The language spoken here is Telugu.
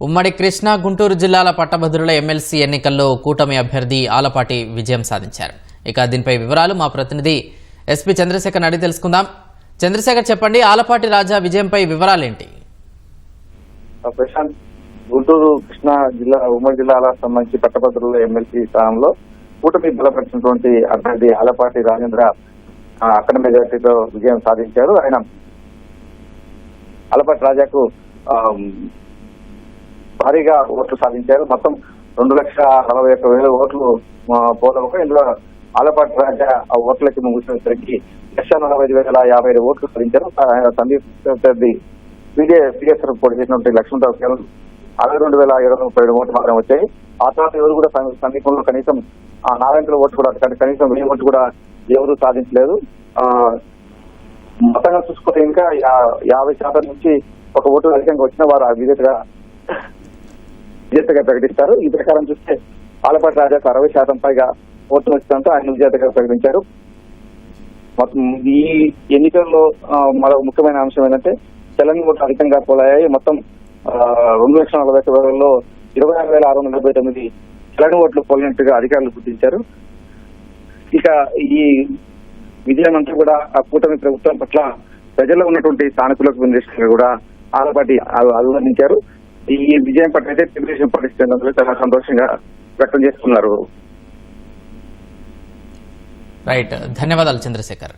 ఉమ్మడి కృష్ణా గుంటూరు జిల్లాల పట్టభద్రుల ఎమ్మెల్సీ ఎన్నికల్లో కూటమి అభ్యర్థి ఆలపాటి విజయం సాధించారు. ఇక దీనిపై వివరాలు మా ప్రతినిధి ఎస్పీ చంద్రశేఖర్ అడిగి తెలుసుకుందాం. చంద్రశేఖర్, చెప్పండి, ఆలపాటి రాజా విజయంపై వివరాలేంటి? ప్రశాంత్, గుంటూరు కృష్ణా జిల్లా ఉమ్మడి జిల్లాలకు సంబంధించి పట్టభద్రుల ఎమ్మెల్సీ స్థానంలో కూటమి బలపరిచినటువంటి అభ్యర్థి ఆలపాటి రాజేంద్ర అక్కడ మెజార్టీతో విజయం సాధించారు. ఆయన ఆలపాటి రాజాకు భారీగా ఓట్లు సాధించారు. మొత్తం 2,41,000 ఓట్లు పోలవగా ఇందులో ఆలపాటి రాజా ఆ ఓట్లకి ముగిసేసరికి 1,45,050 ఓట్లు సాధించారు. ఆయన సందీప్ అభ్యర్థి పిఎస్ పోటీ చేసినటువంటి లక్ష్మణరావు కేవలం 62,737 ఓట్లు మాత్రం వచ్చాయి. ఆ తర్వాత ఎవరు కూడా సమీపంలో కనీసం 400 ఓట్లు కూడా కనీసం 1000 ఓట్లు కూడా ఎవరు సాధించలేదు. మొత్తంగా చూసుకుంటే ఇంకా 50% నుంచి ఒక ఓటు అధికంగా వచ్చిన వారు విజేతగా ప్రకటిస్తారు. ఈ ప్రకారం చూస్తే ఆలపాటి రాజాకు 60% పైగా ఓట్లు వచ్చడంతో ఆయన విజేతగా ప్రకటించారు. మొత్తం ఈ ఎన్నికల్లో మరో ముఖ్యమైన అంశం ఏంటంటే తెలంగాణ ఓట్లు అధికంగా పోలయ్యాయి. మొత్తం 2,41,000లో 26,679 తెలంగాణ ఓట్లు పోలినట్టుగా అధికారులు గుర్తించారు. ఇక ఈ విజయం అంతా కూడా ఆ కూటమి ప్రభుత్వం పట్ల ప్రజల్లో ఉన్నటువంటి సానుకూల దృష్టిని కూడా ఆలపాటి అభివర్ణించారు. ఈ విజయం పట్ల అయితే తెలుగుదేశం పార్టీ చాలా సంతోషంగా వ్యక్తం చేస్తున్నారు. రైట్, ధన్యవాదాలు చంద్రశేఖర్.